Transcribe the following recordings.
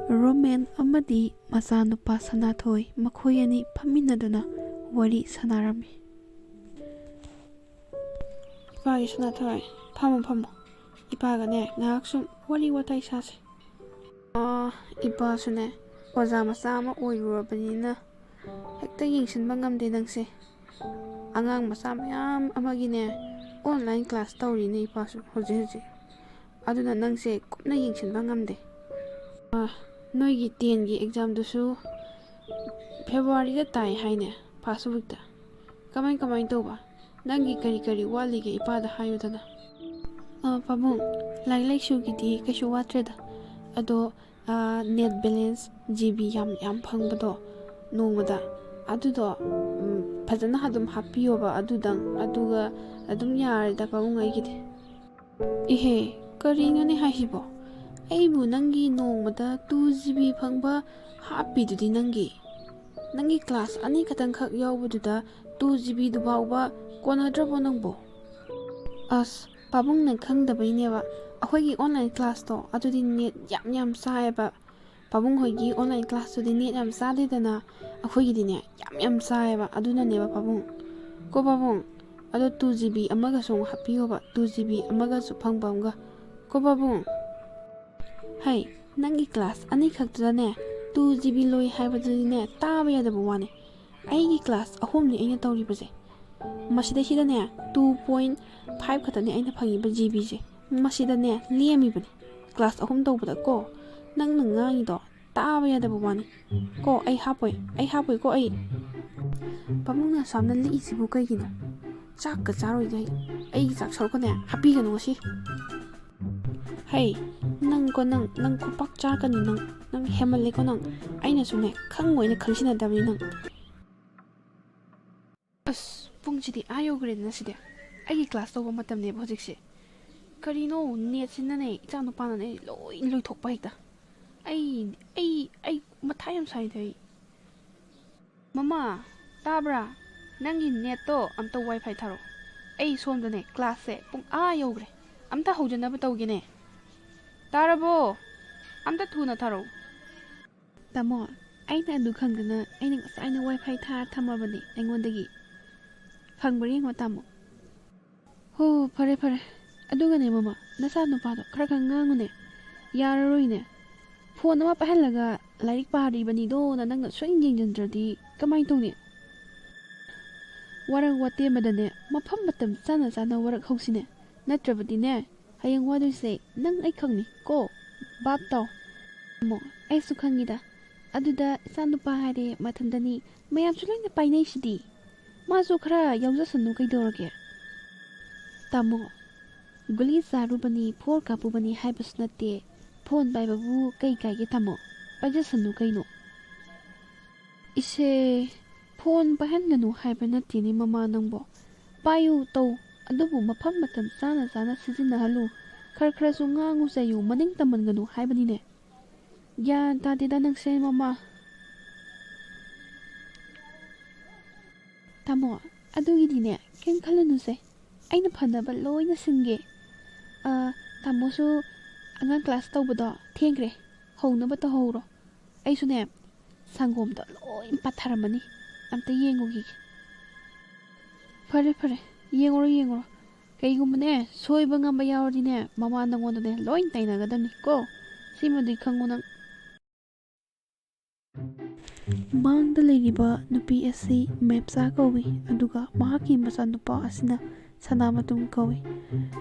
Roman ꯑꯃꯗꯤ ꯃꯆꯥꯅꯨꯄꯥ ꯁꯅꯥꯊꯣꯏ ꯃꯈꯣꯏ ꯑꯅꯤ ꯐꯝꯃꯤꯟꯅꯗꯨꯅ ꯋꯥꯔꯤ ꯁꯥꯟꯅꯔꯝꯃꯤ꯫ ꯏꯄꯥꯒꯤ ꯁꯅꯥꯊꯣꯏ, ꯐꯝꯃꯣ ꯐꯝꯃꯣ, ꯏꯄꯥꯒꯅꯦ ꯉꯥꯏꯍꯥꯛ ꯁꯨꯝ ꯋꯥꯔꯤ ꯋꯥꯇꯥꯏ ꯁꯥꯁꯦ꯫ ꯏꯄꯥꯁꯨꯅꯦ ꯑꯣꯖꯥ ꯃꯆꯥ ꯑꯃ ꯑꯣꯏꯔꯨꯔꯕꯅꯤꯅ ꯍꯦꯛꯇ ꯌꯦꯡꯁꯤꯟꯕ ꯉꯝꯗꯦ ꯅꯪꯁꯦ꯫ ꯑꯉꯥꯡ ꯃꯆꯥ ꯃꯌꯥꯝ ꯑꯃꯒꯤꯅꯦ ꯑꯣꯟꯂꯥꯏꯟ ꯀ꯭ꯂꯥꯁ ꯇꯧꯔꯤꯅꯦ ꯏꯄꯥꯁꯨ ꯍꯧꯖꯤꯛ ꯑꯗꯨꯅ ꯅꯪꯁꯦ ꯀꯨꯞꯅ ꯌꯦꯡꯁꯤꯟꯕ ꯉꯝꯗꯦ꯫ ꯅꯣꯏꯒꯤ 10ꯒꯤ ꯑꯦꯛꯖꯥꯝꯗꯨꯁꯨ ꯐꯦꯕ꯭ꯔꯨꯋꯥꯔꯤꯗ ꯇꯥꯏ ꯍꯥꯏꯅꯦ, ꯐꯥꯔꯁ ꯋꯤꯛꯇ꯫ ꯀꯃꯥꯏ ꯇꯧꯕ? ꯅꯪꯒꯤ ꯀꯔꯤ ꯋꯥꯠꯂꯤꯒꯦ ꯏꯄꯥꯗ ꯍꯥꯏꯌꯨꯗꯅ꯫ ꯄꯥꯕꯨꯡ, ꯂꯥꯏꯔꯤꯛ ꯂꯥꯏꯁꯨꯒꯤꯗꯤ ꯀꯩꯁꯨ ꯋꯥꯠꯇ꯭ꯔꯦꯗ, ꯑꯗꯣ ꯅꯦꯠ ꯕꯦꯂꯦꯟꯁ GB ꯌꯥꯝ ꯐꯪꯕꯗꯣ ꯅꯣꯡꯃꯗ, ꯑꯗꯨꯗꯣ ꯐꯖꯅ ꯑꯗꯨꯝ ꯍꯥꯞꯄꯤꯌꯣꯕ ꯑꯗꯨꯗꯪ, ꯑꯗꯨꯒ ꯑꯗꯨꯝ ꯌꯥꯔꯦꯗ ꯄꯥꯕꯨꯡ ꯑꯩꯒꯤꯗꯤ꯫ ꯏꯍꯦ, ꯀꯔꯤꯅꯣꯅꯦ ꯍꯥꯏꯁꯤꯕꯣ? ꯑꯩꯕꯨ ꯅꯪꯒꯤ ꯅꯣꯡꯃꯗ 2GB ꯐꯪꯕ ꯍꯥꯞꯄꯤꯗꯨꯗꯤ ꯅꯪꯒꯤ ꯀ꯭ꯂꯥꯁ 2 ꯈꯛꯇꯪ ꯌꯥꯎꯕꯗꯨꯗ 2GB ꯐꯥꯎꯕ ꯀꯣꯟꯅꯗ꯭ꯔꯕꯣ ꯅꯪꯕꯣ? ꯑꯁ ꯄꯥꯕꯨꯡꯅ ꯈꯪꯗꯕꯩꯅꯦꯕ, ꯑꯩꯈꯣꯏꯒꯤ ꯑꯣꯟꯂꯥꯏꯟ ꯀ꯭ꯂꯥꯁꯇꯣ ꯑꯗꯨꯗꯤ ꯅꯦꯠ ꯌꯥꯝ ꯆꯥꯏꯌꯦꯕ꯫ ꯄꯥꯕꯨꯡ ꯍꯣꯏꯒꯤ ꯑꯣꯟꯂꯥꯏꯟ ꯀ꯭ꯂꯥꯁꯇꯨꯗꯤ ꯅꯦꯠ ꯌꯥꯝ ꯆꯥꯗꯦꯗꯅ, ꯑꯩꯈꯣꯏꯒꯤꯗꯤꯅꯦ ꯌꯥꯝ ꯆꯥꯏꯌꯦꯕ, ꯑꯗꯨꯅꯅꯦꯕ ꯄꯥꯕꯨꯡ꯫ ꯀꯣ ꯄꯥꯕꯨꯡ, ꯑꯗꯣ 2GB ꯑꯃꯒꯁꯨ ꯑꯃꯨꯛ ꯍꯥꯞꯄꯤꯌꯣꯕ, 2GB ꯑꯃꯒꯁꯨ ꯐꯪꯕ ꯑꯃꯒ꯫ ꯀꯣ ꯄꯥꯕꯨꯡ? ꯍꯩ, ꯅꯪꯒꯤ ꯀ꯭ꯂꯥꯁ 2 ꯈꯛꯇꯨꯗꯅꯦ 2GB ꯂꯣꯏ ꯍꯥꯏꯕꯗꯨꯗꯤꯅꯦ ꯇꯥꯕ ꯌꯥꯗꯕ ꯋꯥꯅꯦ꯫ ꯑꯩꯒꯤ ꯀ꯭ꯂꯥꯁ 3ꯅꯤ ꯑꯩꯅ ꯇꯧꯔꯤꯕꯁꯦ, ꯃꯁꯤꯗꯩꯁꯤꯗꯅꯦ 2.5 ꯈꯛꯇꯅꯦ ꯑꯩꯅ ꯐꯪꯉꯤꯕ GBꯁꯦ, ꯃꯁꯤꯗꯅꯦ ꯂꯦꯝꯃꯤꯕꯅꯤ ꯀ꯭ꯂꯥꯁ 3 ꯇꯧꯕꯗ ꯀꯣ꯫ ꯅꯪꯅ ꯉꯥꯡꯉꯤꯗꯣ ꯇꯥꯕ ꯌꯥꯗꯕ ꯋꯥꯅꯤ ꯀꯣ꯫ ꯑꯩ ꯍꯥꯞꯄꯣꯏ ꯀꯣ ꯑꯩ꯫ ꯄꯥꯕꯨꯡꯅ ꯑꯁꯥꯝꯅ ꯂꯤꯛꯏꯁꯤꯕꯨ ꯀꯩꯒꯤꯅꯣ? ꯆꯥꯛꯀ ꯆꯥꯔꯣꯏꯗꯦ ꯑꯩꯒꯤ ꯆꯥꯛ ꯁꯔꯨꯛꯀꯅꯦ ꯍꯥꯞꯄꯤꯒꯅꯨ ꯉꯁꯤ꯫ ꯍꯩ, ꯅꯪ ꯈꯨꯄꯥꯛ ꯆꯥꯔꯛꯀꯅꯤ ꯅꯪ ꯍꯦꯃꯜꯂꯦꯀꯣ ꯅꯪ꯫ ꯑꯩꯅꯁꯨꯅꯦ ꯈꯪꯉꯣꯏꯅ ꯈꯪꯁꯤꯟꯅꯗꯕꯅꯤ ꯅꯪ꯫ ꯑꯁ ꯄꯨꯡꯁꯤꯗꯤ ꯌꯧꯈ꯭ꯔꯦꯗꯅ, ꯁꯤꯗꯤ ꯑꯩꯒꯤ ꯀ꯭ꯂꯥꯁ ꯇꯧꯕ ꯃꯇꯝꯅꯦꯕ ꯍꯧꯖꯤꯛꯁꯦ꯫ ꯀꯔꯤꯅꯣ ꯅꯦꯠꯁꯤꯅꯅꯦ ꯏꯆꯥ ꯅꯨꯄꯥꯅꯅꯦ ꯂꯣꯏ ꯂꯣꯏꯊꯣꯛꯄ ꯍꯦꯛꯇ꯫ ꯑꯩ ꯃꯊꯥ ꯌꯥꯝ ꯁꯥꯏꯗ ꯑꯩ꯫ ꯃꯃꯥ ꯇꯥꯕ꯭ꯔꯥ? ꯅꯪꯒꯤ ꯅꯦꯠꯇꯣ ꯑꯝꯇ ꯋꯥꯏꯐꯥꯏ ꯊꯥꯔꯛꯑꯣ꯫ ꯑꯩ ꯁꯣꯝꯗꯅꯦ ꯀ꯭ꯂꯥꯁꯁꯦ ꯄꯨꯡ ꯌꯧꯈ꯭ꯔꯦ, ꯑꯝꯇ ꯍꯧꯖꯅꯕ ꯇꯧꯒꯦꯅꯦ꯫ ꯇꯥꯔꯕꯣ? ꯑꯝꯇ ꯊꯨꯅ ꯊꯥꯔꯛꯑꯣ꯫ ꯇꯥꯃꯣ, ꯑꯩꯅ ꯑꯗꯨ ꯈꯪꯗꯅ ꯑꯩꯅ ꯉꯁꯥꯏꯅ ꯋꯥꯏꯐꯥꯏ ꯊꯥꯔ ꯊꯝꯃꯕꯅꯤ ꯑꯩꯉꯣꯟꯗꯒꯤ꯫ ꯐꯪꯕ꯭ꯔꯥ ꯌꯦꯡꯉꯣ ꯇꯥꯃꯣ꯫ ꯍꯣ ꯐꯔꯦ, ꯑꯗꯨꯒꯅꯦ ꯃꯃꯥ, ꯅꯆꯥ ꯅꯨꯄꯥꯗꯣ ꯈꯔ ꯉꯥꯡꯉꯨꯅꯦ, ꯌꯥꯔꯔꯣꯏꯅꯦ꯫ ꯐꯣꯟ ꯑꯃ ꯄꯥꯏꯍꯜꯂꯒ ꯂꯥꯏꯔꯤꯛ ꯄꯥꯔꯤꯕꯅꯤꯗꯣꯅ ꯅꯪꯅ ꯁꯨꯡꯌꯦꯡ ꯌꯦꯡꯁꯤꯟꯗ꯭ꯔꯗꯤ ꯀꯃꯥꯏꯅ ꯇꯧꯅꯤ? ꯋꯥꯔꯛ ꯋꯥꯇꯦꯝꯕꯗꯅꯦ ꯃꯐꯝ ꯃꯇꯝ ꯆꯥꯅ ꯋꯥꯔꯛ ꯍꯧꯁꯤꯅꯦ, ꯅꯠꯇ꯭ꯔꯕꯗꯤꯅꯦ ꯍꯌꯦꯡ ꯋꯥꯗꯣꯏꯁꯦ ꯅꯪ ꯑꯩ ꯈꯪꯅꯤ ꯀꯣ꯫ ꯚꯥꯞ ꯇꯥꯎ꯫ ꯇꯥꯃꯣ, ꯑꯩꯁꯨ ꯈꯪꯉꯤꯗ, ꯑꯗꯨꯗ ꯏꯆꯥ ꯅꯨꯄꯥ ꯍꯥꯏꯔꯦ ꯃꯊꯟꯇꯅꯤ, ꯃꯌꯥꯝꯁꯨ ꯂꯣꯏꯅ ꯄꯥꯏꯅꯩꯁꯤꯗꯤ, ꯃꯥꯁꯨ ꯈꯔ ꯌꯥꯎꯖꯁꯅꯨ ꯀꯩꯗꯧꯔꯒꯦ꯫ ꯇꯥꯃꯣ, ꯒꯨꯂꯤ ꯆꯥꯔꯨꯕꯅꯤ ꯐꯣꯔ ꯀꯥꯞꯄꯨꯕꯅꯤ ꯍꯥꯏꯕꯁꯨ ꯅꯠꯇꯦ, ꯐꯣꯟ ꯄꯥꯏꯕꯕꯨ ꯀꯩ ꯀꯥꯏꯒꯦ ꯇꯥꯃꯣ? ꯄꯥꯏꯖꯁꯅꯨ ꯀꯩꯅꯣ꯫ ꯏꯁꯦ, ꯐꯣꯟ ꯄꯥꯏꯍꯟꯒꯅꯨ ꯍꯥꯏꯕ ꯅꯠꯇꯦꯅꯦ ꯃꯃꯥ ꯅꯪꯕꯣ꯫ ꯄꯥꯏꯌꯨ ꯇꯧ, ꯑꯗꯨꯕꯨ ꯃꯐꯝ ꯃꯇꯝ ꯆꯥꯅ ꯁꯤꯖꯤꯟꯅꯍꯜꯂꯨ꯫ ꯈꯔꯁꯨ ꯉꯥꯡꯉꯨ ꯆꯩꯌꯨ, ꯃꯅꯤꯡ ꯇꯝꯍꯟꯒꯅꯨ ꯍꯥꯏꯕꯅꯤꯅꯦ꯫ ꯒ꯭ꯌꯥꯟ ꯇꯥꯗꯦꯗ ꯅꯪꯁꯦ ꯃꯃꯥ꯫ ꯇꯥꯃꯣ, ꯑꯗꯨꯒꯤꯗꯤꯅꯦ ꯀꯩꯝ ꯈꯜꯂꯨꯅꯨꯁꯦ, ꯑꯩꯅ ꯐꯅꯕ ꯂꯣꯏꯅ ꯁꯤꯟꯒꯦ꯫ ꯇꯥꯃꯣꯁꯨ ꯑꯉꯥꯡ ꯀ꯭ꯂꯥꯁ ꯇꯧꯕꯗꯣ ꯊꯦꯡꯈ꯭ꯔꯦ, ꯍꯧꯅꯕ ꯇꯧꯍꯧꯔꯣ꯫ ꯑꯩꯁꯨꯅꯦ ꯁꯪꯒꯣꯝꯗꯣ ꯂꯣꯏ ꯄꯥꯊꯔꯝꯃꯅꯤ, ꯑꯝꯇ ꯌꯦꯡꯉꯨꯈꯤꯒꯦ꯫ ꯐꯔꯦ, ꯌꯦꯡꯉꯨꯔꯣ꯫ ꯀꯩꯒꯨꯝꯕꯅꯦ ꯁꯣꯏꯕ ꯉꯝꯕ ꯌꯥꯎꯔꯗꯤꯅꯦ ꯃꯃꯥ ꯅꯪꯉꯣꯟꯗꯅꯦ ꯂꯣꯏ ꯇꯩꯅꯒꯗꯕꯅꯤ ꯀꯣ꯫ ꯁꯤꯃꯗꯤ ꯈꯪꯉꯨ ꯅꯪ꯫ ꯃꯥꯡꯗ ꯂꯩꯔꯤꯕ ꯅꯨꯄꯤ ꯑꯁꯤ ꯃꯦꯞꯆꯥ ꯀꯧꯏ, ꯑꯗꯨꯒ ꯃꯍꯥꯛꯀꯤ ꯃꯆꯥꯅꯨꯄꯥ ꯑꯁꯤꯅ ꯁꯅꯥꯃꯇꯨꯝ ꯀꯧꯏ꯫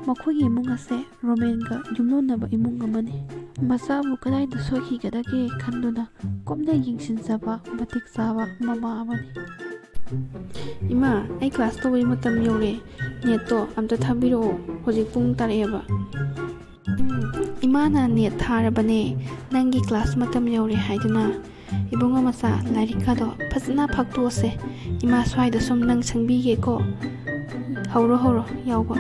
ꯃꯈꯣꯏꯒꯤ ꯏꯃꯨꯡ ꯑꯁꯦ ꯔꯣꯃꯦꯟꯒ ꯌꯨꯝꯂꯣꯟꯅꯕ ꯏꯃꯨꯡ ꯑꯃꯅꯤ꯫ ꯃꯆꯥꯕꯨ ꯀꯗꯥꯏꯗ ꯁꯣꯏꯈꯤꯒꯗꯒꯦ ꯈꯟꯗꯨꯅ ꯀꯨꯞꯅ ꯌꯦꯡꯁꯤꯟꯖꯕ ꯃꯇꯤꯛ ꯆꯥꯕ ꯃꯃꯥ ꯑꯃꯅꯤ꯫ ꯏꯃꯥ, ꯑꯩ ꯀ꯭ꯂꯥꯁ ꯇꯧꯕꯩ ꯃꯇꯝ ꯌꯧꯔꯦ, ꯅꯦꯠꯇꯣ ꯑꯝꯇ ꯊꯥꯕꯤꯔꯛꯑꯣ, ꯍꯧꯖꯤꯛ ꯄꯨꯡ ꯇꯥꯔꯛꯑꯦꯕ꯫ ꯏꯃꯥꯅ ꯅꯦꯠ ꯊꯥꯔꯕꯅꯦ, ꯅꯪꯒꯤ ꯀ꯭ꯂꯥꯁ ꯃꯇꯝ ꯌꯧꯔꯦ ꯍꯥꯏꯗꯨꯅ꯫ ꯏꯕꯨꯡꯉꯣ ꯃꯆꯥ, ꯂꯥꯏꯔꯤꯛꯀꯗꯣ ꯐꯖꯅ ꯐꯥꯛꯇꯣꯛꯑꯁꯦ, ꯏꯃꯥ ꯁ꯭ꯋꯥꯏꯗ ꯁꯨꯝ ꯅꯪ ꯁꯪꯕꯤꯒꯦꯀꯣ꯫ ꯍꯧꯔꯣ ꯌꯥꯎꯕ꯫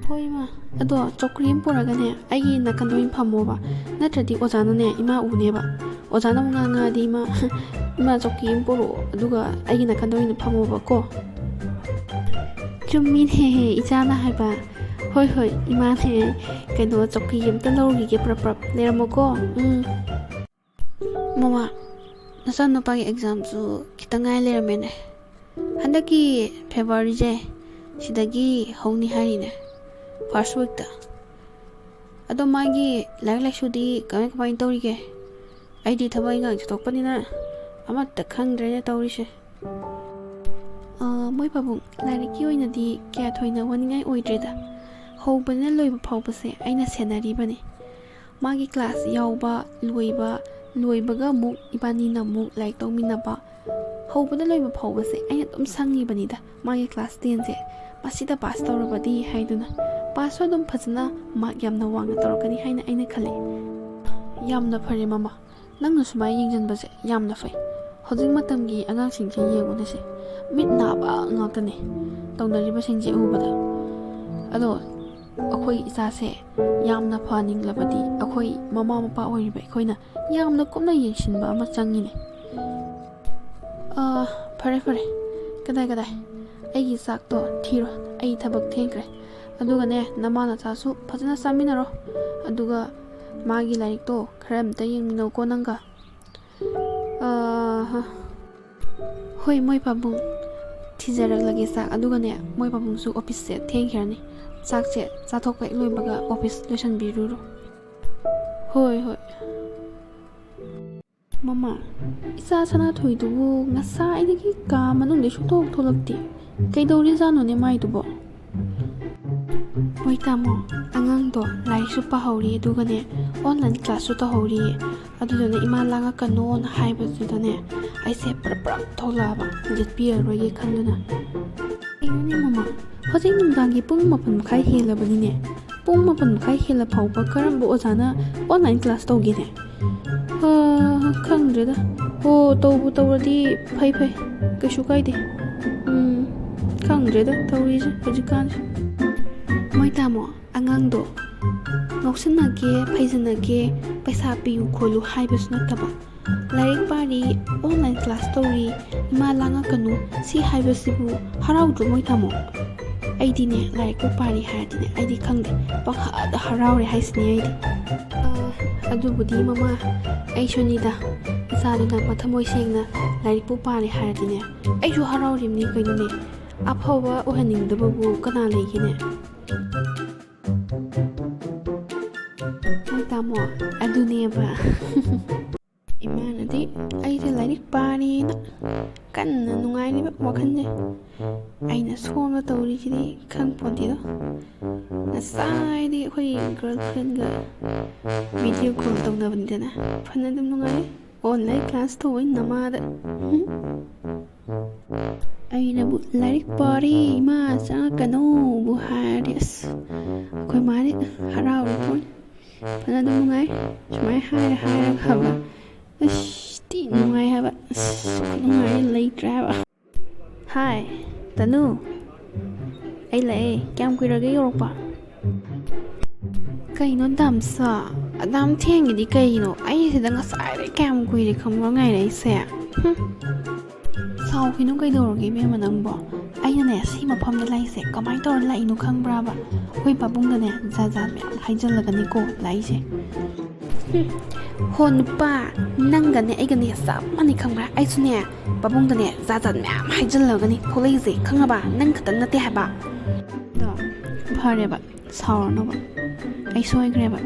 ꯍꯣꯏ ꯏꯃꯥ, ꯑꯗꯣ ꯆꯧꯀ꯭ꯔꯤ ꯑꯃ ꯄꯨꯔꯒꯅꯦ ꯑꯩꯒꯤ ꯅꯥꯀꯟꯗ ꯑꯣꯏꯅ ꯐꯝꯃꯣꯕ, ꯅꯠꯇ꯭ꯔꯗꯤ ꯑꯣꯖꯥꯅꯅꯦ ꯏꯃꯥ ꯎꯅꯦꯕ꯫ ꯑꯣꯖꯥꯅ ꯑꯃꯨꯛ ꯉꯥꯡꯉꯛꯑꯗꯤ ꯏꯃꯥ ꯆꯧꯀ꯭ꯔꯤ ꯑꯃ ꯄꯨꯔꯛꯑꯣ, ꯑꯗꯨꯒ ꯑꯩꯒꯤ ꯅꯥꯀꯟꯗ ꯑꯣꯏꯅ ꯐꯝꯃꯣꯕ ꯀꯣ꯫ ꯆꯨꯝꯃꯤꯅꯦꯍꯦ ꯏꯆꯥꯅ ꯍꯥꯏꯕ꯫ ꯍꯣꯏ, ꯏꯃꯥꯅꯦ ꯆꯧꯀ꯭ꯔꯤ ꯑꯝꯇ ꯂꯧꯔꯨꯈꯤꯒꯦ, ꯄ꯭ꯔꯞ ꯂꯩꯔꯝꯃꯣꯀꯣ꯫ ꯃꯃꯥ ꯅꯆꯥꯅꯨꯄꯥꯒꯤ ꯑꯦꯛꯖꯥꯝꯁꯨ ꯈꯤꯇꯪ ꯉꯥꯏ ꯂꯩꯔꯝꯃꯦꯅꯦ ꯍꯟꯗꯛꯀꯤ ꯐꯦꯕ꯭ꯔꯨꯋꯥꯔꯤꯁꯦ ꯁꯤꯗꯒꯤ ꯍꯧꯅꯤ ꯍꯥꯏꯔꯤꯅꯦ ꯐꯥꯔꯁ ꯋꯤꯛꯇ ꯑꯗꯣ ꯃꯥꯒꯤ ꯂꯥꯏꯔꯤꯛ ꯂꯥꯏꯁꯨꯗꯤ ꯀꯃꯥꯏꯅ ꯇꯧꯔꯤꯒꯦ ꯑꯩꯗꯤ ꯊꯕꯛ ꯏꯪꯈꯥꯡ ꯆꯠꯊꯣꯛꯄꯅꯤꯅ ꯑꯃꯠꯇ ꯈꯪꯗ꯭ꯔꯦꯅꯦ ꯇꯧꯔꯤꯁꯦ ꯃꯣꯏ ꯄꯥꯕꯨꯡ ꯂꯥꯏꯔꯤꯛꯀꯤ ꯑꯣꯏꯅꯗꯤ ꯀꯌꯥ ꯊꯣꯏꯅ ꯋꯥꯅꯤꯡꯉꯥꯏ ꯑꯣꯏꯗ꯭ꯔꯦꯗ ꯍꯧꯕꯅ ꯂꯣꯏꯕ ꯐꯥꯎꯕꯁꯦ ꯑꯩꯅ ꯁꯦꯟꯅꯔꯤꯕꯅꯤ ꯃꯥꯒꯤ ꯀ꯭ꯂꯥꯁ ꯌꯥꯎꯕ ꯂꯣꯏꯕꯒ ꯑꯃꯨꯛ ꯏꯕꯥꯅꯤꯅ ꯑꯃꯨꯛ ꯂꯥꯏꯔꯤꯛ ꯇꯧꯃꯤꯟꯅꯕ ꯍꯧꯕꯗ ꯂꯣꯏꯕ ꯐꯥꯎꯕꯁꯦ ꯑꯩꯅ ꯑꯗꯨꯝ ꯁꯪꯉꯤꯕꯅꯤꯗ ꯃꯥꯒꯤ ꯀ꯭ꯂꯥꯁ 10ꯁꯦ ꯃꯁꯤꯗ ꯄꯥꯁ ꯇꯧꯔꯕꯗꯤ ꯍꯥꯏꯗꯨꯅ ꯄꯥꯁꯁꯨ ꯑꯗꯨꯝ ꯐꯖꯅ ꯃꯥꯔꯛ ꯌꯥꯝꯅ ꯋꯥꯡꯅ ꯇꯧꯔꯛꯀꯅꯤ ꯍꯥꯏꯅ ꯑꯩꯅ ꯈꯜꯂꯤ ꯌꯥꯝꯅ ꯐꯔꯦ ꯃꯃꯥ ꯅꯪꯅ ꯁꯨꯃꯥꯏꯅ ꯌꯦꯡꯁꯤꯟꯕꯁꯦ ꯌꯥꯝꯅ ꯐꯩ ꯍꯧꯖꯤꯛ ꯃꯇꯝꯒꯤ ꯑꯉꯥꯡꯁꯤꯡꯁꯦ ꯌꯦꯡꯉꯨꯅꯦꯁꯦ ꯃꯤꯠ ꯅꯥꯕ ꯉꯥꯛꯇꯅꯦ ꯇꯧꯅꯔꯤꯕꯁꯤꯡꯁꯦ ꯎꯕꯗ ꯑꯗꯣ ꯑꯩꯈꯣꯏ ꯏꯆꯥꯁꯦ ꯌꯥꯝꯅ ꯐꯅꯤꯡꯂꯕꯗꯤ ꯑꯩꯈꯣই ꯃꯃꯥ ꯃꯄꯥ ꯑꯣꯏꯔꯤꯕ ꯑꯩꯈꯣꯏꯅ ꯌꯥꯝꯅ ꯀꯨꯞꯅ ꯌꯦꯡꯁꯤꯟꯕ ꯑꯃ ꯆꯪꯉꯤꯅꯦ ꯐꯔꯦ ꯀꯗꯥꯏ ꯑꯩꯒꯤ ꯆꯥꯛꯇꯣ ꯊꯤꯔꯣ ꯑꯩ ꯊꯕꯛ ꯊꯦꯡꯈ꯭ꯔꯦ ꯑꯗꯨꯒꯅꯦ ꯅꯃꯥ ꯅꯆꯥꯁꯨ ꯐꯖꯅ ꯆꯥꯃꯤꯟꯅꯔꯣ ꯑꯗꯨꯒ ꯃꯥꯒꯤ ꯂꯥꯏꯔꯤꯛꯇꯣ ꯈꯔ ꯑꯝꯇ ꯌꯦꯡꯃꯤꯟꯅꯧꯀꯣ ꯅꯪꯒ ꯍꯣꯏ ꯃꯣꯏ ꯄꯥꯕꯨꯡ ꯊꯤꯖꯔꯛꯂꯒꯦ ꯆꯥꯛ ꯑꯗꯨꯒꯅꯦ ꯃꯣꯏ ꯄꯥꯕꯨꯡꯁꯨ ꯑꯣꯐꯤꯁꯁꯦ ꯊꯦꯡꯈ꯭ꯔꯅꯤ ꯆꯥꯛꯁꯦ ꯆꯥꯊꯣꯛꯄ ꯍꯦꯛ ꯂꯣꯏꯕꯒ ꯑꯣꯐꯤꯁ ꯂꯣꯏꯁꯟꯕꯤꯔꯨꯔꯣ ꯍꯣꯏ ꯃꯃꯥ ꯏꯆꯥ ꯁꯅꯥꯊꯣꯏꯗꯨꯕꯨ ꯉꯁꯥꯏꯗꯒꯤ ꯀꯥ ꯃꯅꯨꯡꯗ ꯁꯨꯡꯊꯣꯛ ꯊꯣꯛꯂꯛꯇꯦ ꯀꯩꯗꯧꯔꯤꯖꯥꯠꯅꯣꯅꯦ ꯃꯥꯏꯗꯨꯕꯣ ꯍꯣꯏ ꯇꯥꯃꯣ ꯑꯉꯥꯡꯗꯣ ꯂꯥꯏꯔꯤꯛꯁꯨ ꯄꯥꯍꯧꯔꯤ ꯑꯗꯨꯒꯅꯦ ꯑꯣꯟꯂꯥꯏꯟ ꯀ꯭ꯂꯥꯁꯁꯨ ꯇꯧꯍꯧꯔꯤꯌꯦ ꯑꯗꯨꯗꯨꯅ ꯏꯃꯥ ꯂꯥꯡꯉꯛꯀꯅꯣꯅ ꯍꯥꯏꯕꯗꯨꯗꯅꯦ ꯑꯩꯁꯦ ꯄ꯭ꯔꯞ ꯊꯣꯛꯂꯛꯑꯕ ꯌꯦꯠꯄꯤꯔꯔꯣꯏꯒꯦ ꯈꯟꯗꯨꯅ ꯀꯩꯅꯣꯅꯦ ꯃꯃꯥ ꯍꯧꯖꯤꯛ ꯅꯨꯡꯗꯥꯡꯒꯤ ꯄꯨꯡ 9:30 ꯍꯦꯜꯂꯕꯅꯤꯅꯦ ꯄꯨꯡ 9:30 ꯍꯦꯜꯂ ꯐꯥꯎꯕ ꯀꯔꯝꯕ ꯑꯣꯖꯥꯅ ꯑꯣꯟꯂꯥꯏꯟ ꯀ꯭ꯂꯥꯁ ꯇꯧꯒꯦꯅꯦ ꯈꯪꯗ꯭ꯔꯦꯗ ꯇꯧꯕꯨ ꯇꯧꯔꯗꯤ ꯐꯩ ꯀꯩꯁꯨ ꯀꯥꯏꯗꯦ ꯈꯪꯗ꯭ꯔꯦꯗ ꯇꯧꯔꯤꯁꯦ ꯍꯧꯖꯤꯛꯀꯥꯟꯁꯦ ꯃꯣꯏ ꯇꯥꯃꯣ ꯑꯉꯥꯡꯗꯣ ꯉꯥꯎꯁꯤꯟꯅꯒꯦ ꯐꯩꯖꯟꯅꯒꯦ ꯄꯩꯁꯥ ꯄꯤꯌꯨ ꯈꯣꯠꯂꯨ ꯍꯥꯏꯕꯁꯨ ꯅꯠꯇꯕ ꯂꯥꯏꯔꯤꯛ ꯄꯥꯔꯤ ꯑꯣꯟꯂꯥꯏꯟ クラス ꯇꯧꯔꯤ ꯏꯃꯥ ꯂꯥꯡꯉꯛꯀꯅꯨ ꯁꯤ ꯍꯥꯏꯕꯁꯤꯕꯨ ꯍꯔꯥꯎꯗ꯭ꯔꯣ ꯃꯣꯏ ꯇꯥꯃꯣ ꯑꯩꯗꯤꯅꯦ ꯂꯥꯏꯔꯤꯛꯄꯨ ꯄꯥꯔꯤ ꯍꯥꯏꯔꯗꯤꯅꯦ ꯑꯩꯗꯤ ꯈꯪꯗꯦ ꯄꯪꯍꯗ ꯍꯔꯥꯎꯔꯦ ꯍꯥꯏꯁꯤꯅꯦ ꯑꯩꯗꯤ ꯑꯗꯨꯕꯨꯗꯤ ꯃꯃꯥ ꯑꯩꯁꯨꯅꯤꯗ ꯏꯆꯥꯗꯨꯅ ꯃꯊꯃꯣꯏ ꯁꯦꯡꯅ ꯂꯥꯏꯔꯤꯛꯄꯨ ꯄꯥꯔꯤ ꯍꯥꯏꯔꯗꯤꯅꯦ ꯑꯩꯁꯨ ꯍꯔꯥꯎꯔꯤꯕꯅꯤ ꯀꯩꯅꯣꯅꯦ ꯑꯐꯕ ꯑꯣꯏꯍꯟꯅꯤꯡꯗꯕꯕꯨ ꯀꯅꯥ ꯂꯩꯒꯦꯅꯦ ꯃꯣꯏ ꯇꯥꯃꯣ ꯑꯗꯨꯅꯦꯕ 이만하디 아이들 라이릭 빠리나 깐나 누가이리바 와칸데 아이나 소원을 떠오르지디 칸폰디도 나사이디 호이 걸프렌가 비디오 콜 떠나본데나 판나듬 누가이 온라인 클래스 토인 나마다 아이나부 라이릭 빠리 이마 짱까노 부하리스 거의 말이 하라우르폰 판나듬 누가이 정말 하이라 하바 ꯇꯤ ꯅꯨꯡꯉꯥꯏ ꯍꯥꯏꯕ ꯅꯨꯡꯉꯥꯏ ꯂꯩꯇ꯭ꯔꯦ ꯍꯥꯏꯕ ꯍꯥꯏ ꯇꯅꯨ ꯑꯩ ꯂꯥꯛꯑꯦ ꯀꯌꯥꯝ ꯀꯨꯏꯔꯒꯦ ꯌꯧꯔꯛꯄ ꯀꯩꯅꯣ ꯗꯥꯝꯁꯥ ꯑꯗꯥꯝ ꯊꯦꯡꯉꯤꯗꯤ ꯀꯩꯒꯤꯅꯣ ꯑꯩ ꯁꯤꯗ ꯉꯁꯥꯏꯗꯩ ꯀꯌꯥꯝ ꯀꯨꯏꯔꯦ ꯈꯪꯕ꯭ꯔꯣ ꯉꯥꯏꯔꯛꯏꯁꯦ ꯁꯥꯎꯈꯤꯅꯨ ꯀꯩꯗꯧꯔꯒꯦ ꯏꯕꯦꯝꯃ ꯅꯪꯕꯣ ꯑꯩꯅꯅꯦ ꯁꯤ ꯃꯐꯝꯗ ꯂꯥꯛꯏꯁꯦ ꯀꯃꯥꯏꯅ ꯇꯧꯔ ꯂꯥꯛꯏꯅꯣ ꯈꯪꯕ꯭ꯔꯥꯕ ꯑꯩꯈꯣꯏ ꯄꯥꯕꯨꯡꯗꯅꯦ ꯖꯥꯠ ꯃꯌꯥꯝ ꯍꯥꯏꯖꯜꯂꯒꯅꯤꯀꯣ ꯂꯥꯛꯏꯁꯦ ꯍꯣ ꯅꯨꯄꯥ ꯅꯪꯒꯅꯦ ꯑꯩꯒꯅꯦ ꯆꯞ ꯃꯥꯟꯅꯩ ꯈꯪꯕ꯭ꯔꯥ ꯑꯩꯁꯨꯅꯦ ꯄꯥꯕꯨꯡꯗꯅꯦ ꯖꯥꯠ ꯃꯌꯥꯝ ꯍꯥꯏꯖꯜꯂꯒꯅꯤ ꯊꯣꯛꯂꯛꯏꯁꯦ ꯈꯪꯉꯕ ꯅꯪ ꯈꯛꯇꯪ ꯅꯠꯇꯦ ꯍꯥꯏꯕ ꯑꯗꯣ ꯐꯔꯦꯕ ꯁꯥꯎꯔꯅꯣꯕ ꯑꯩ ꯁꯣꯏꯈ꯭ꯔꯦꯕ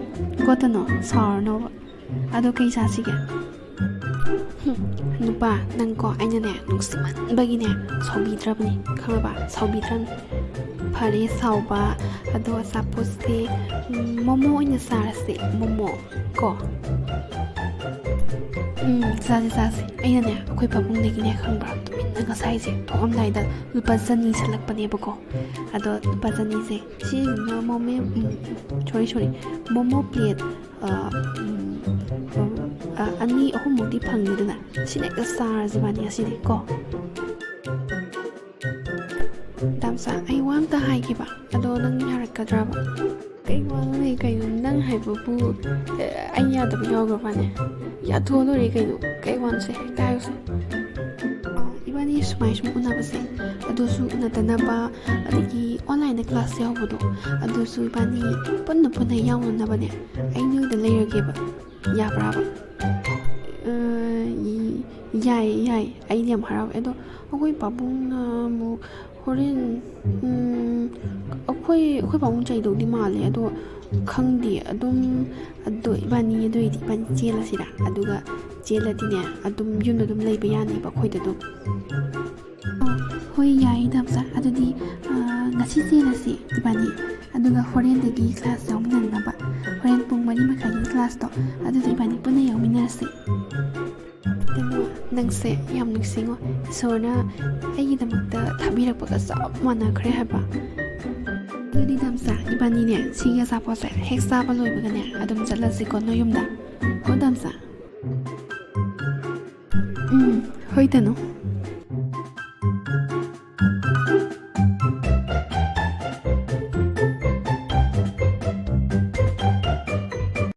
ꯒꯣꯇꯅꯣ ꯁꯥꯎꯔꯅꯣꯕ ꯑꯗꯣ ꯀꯩ ꯆꯥꯁꯤꯒꯦ ꯅꯨꯄꯥ ꯅꯪꯀꯣ ꯑꯩꯅꯅꯦ ꯅꯨꯡꯁꯤꯃꯟꯕꯒꯤꯅꯦ ꯁꯥꯎꯕꯤꯗ꯭ꯔꯕꯅꯤ ꯈꯪꯉꯕ ꯁꯥꯎꯕꯤꯗ꯭ꯔꯕꯅꯤ ꯐꯔꯦ ꯁꯥꯎꯕ ꯑꯗꯣ ꯑꯆꯥꯄꯣꯠꯁꯦ ꯃꯣꯃꯣ ꯑꯣꯏꯅ ꯆꯥꯔꯁꯦ ꯃꯣꯃꯣ ꯀꯣ ꯆꯥꯁꯦ ꯑꯩꯅꯅꯦ ꯑꯩꯈꯣꯏ ꯄꯥꯕꯨꯡꯗꯒꯤꯅꯦ ꯈꯪꯕ꯭ꯔꯥ ꯇꯨꯃꯤꯟꯅ ꯉꯁꯥꯏꯁꯦ ꯊꯣꯛꯑꯝꯗꯥꯏꯗ ꯂꯨꯄꯥ 2 ꯁꯠꯂꯛꯄꯅꯦꯕꯀꯣ ꯑꯗꯣ ꯂꯨꯄꯥ 2ꯁꯦ ꯁꯤꯁꯤꯅ ꯃꯣꯃꯣ ꯄ꯭ꯂꯦꯠ 2-3ꯃꯨꯛꯇꯤ ꯐꯪꯅꯤꯗꯅ ꯁꯤꯅ ꯍꯦꯛꯇ ꯆꯥꯔꯁꯤꯕꯥꯅꯤ ꯉꯁꯤꯗꯤ ꯀꯣ ꯗꯥꯝꯆꯥ ꯑꯩ ꯋꯥ ꯑꯝꯇ ꯍꯥꯏꯒꯦꯕ ꯑꯗꯣ ꯅꯪ ꯌꯥꯔꯛꯀꯗ꯭ꯔꯕ ꯀꯩ ꯋꯥꯅꯣꯅꯦ ꯀꯩꯅꯣ ꯅꯪ ꯍꯥꯏꯕꯕꯨ ꯑꯩ ꯌꯥꯗꯕ ꯌꯥꯎꯈ꯭ꯔꯕꯅꯦ ꯌꯥꯊꯣꯛꯑ ꯂꯣꯏꯔꯦ ꯀꯩꯅꯣ ꯀꯩ ꯋꯥꯅꯣꯁꯦ ꯍꯦꯛꯇ ꯍꯥꯏꯌꯨꯁꯦ 이번에 ꯁꯨꯝ ꯎꯅꯕꯁꯦ ꯑꯗꯨꯁꯨ ꯎꯅꯗꯅꯕ ꯑꯗꯒꯤ ꯑꯣꯟꯂꯥꯏꯟꯗ ꯀ꯭ꯂꯥꯁ ꯌꯥꯎꯕꯗꯣ ꯑꯗꯨꯁꯨ 이번에 ꯄꯨꯟꯅ ꯌꯥꯎꯅꯅꯕꯅꯦ ꯑꯩ ꯅꯣꯏꯗ ꯂꯩꯔꯒꯦꯕ ꯌꯥꯕ꯭ꯔꯥꯕ ꯌꯥꯏ ꯌꯥꯏ ꯑꯩꯗꯤ ꯌꯥꯝ ꯍꯔꯥꯎꯋꯦ ꯑꯗꯣ ꯑꯩꯈꯣꯏ ꯄꯥꯕꯨꯡꯅ ꯑꯃꯨꯛ ꯍꯣꯔꯦꯟ ꯑꯩꯈꯣꯏ ꯄꯥꯕꯨꯡ ꯆꯩꯗꯧꯗꯤ ꯃꯥꯜꯂꯦ ꯑꯗꯣ ꯈꯪꯗꯦ ꯑꯗꯣ ꯏꯕꯥꯅꯤ ꯑꯗꯨꯏꯗꯤ ꯏꯕꯥꯅꯤ ꯆꯦꯜꯂꯁꯤꯔ ꯑꯗꯨꯒ ꯆꯦꯜꯂꯗꯤꯅꯦ ꯑꯗꯨꯝ ꯌꯨꯝꯗ ꯑꯗꯨꯝ ꯂꯩꯕ ꯌꯥꯅꯤꯕ ꯑꯩꯈꯣꯏꯗ ꯑꯗꯨꯝ ꯍꯣꯏ ꯌꯥꯏ ꯗꯥꯝꯆꯥ ꯑꯗꯨꯗꯤ ꯉꯁꯤ ꯆꯦꯜꯂꯁꯤ ꯏꯕꯥꯅꯤ ꯑꯗꯨꯒ ꯍꯣꯔꯦꯟꯗꯒꯤ ꯀ꯭ꯂꯥꯁ ꯌꯥꯎꯃꯤꯟꯅꯅꯕ ꯍꯣꯔꯦꯟ ꯄꯨꯡ 4:30ꯒꯤ ꯀ꯭ꯂꯥꯁꯇꯣ ꯑꯗꯨꯗ ꯏꯕꯥꯅꯤ ꯄꯨꯟꯅ ꯌꯥꯎꯃꯤꯟꯅꯔꯁꯤ ꯑꯗꯨ ꯅꯪꯁꯦ ꯌꯥꯝ ꯅꯤꯡꯁꯤꯡꯉꯣ ꯏꯁꯣꯔꯅ ꯑꯩꯒꯤꯗꯃꯛꯇ ꯊꯥꯕꯤꯔꯛꯄꯒ ꯆꯞ ꯃꯥꯟꯅꯈ꯭ꯔꯦ ꯍꯥꯏꯕ ꯑꯗꯨꯗꯤ ꯗꯥꯝꯆꯥ ꯏꯕꯥꯅꯤꯅꯦ ꯁꯤꯒꯤ ꯑꯆꯥꯄꯣꯠꯁꯦ ꯍꯦꯛ ꯆꯥꯕ ꯂꯣꯏꯕꯒꯅꯦ ꯑꯗꯨꯝ ꯆꯠꯂꯁꯤꯀꯣ ꯅꯣꯏ ꯌꯨꯝꯗ ꯀꯣ ꯗꯥꯝꯆꯥ ꯍꯣꯏ ꯇꯅꯨ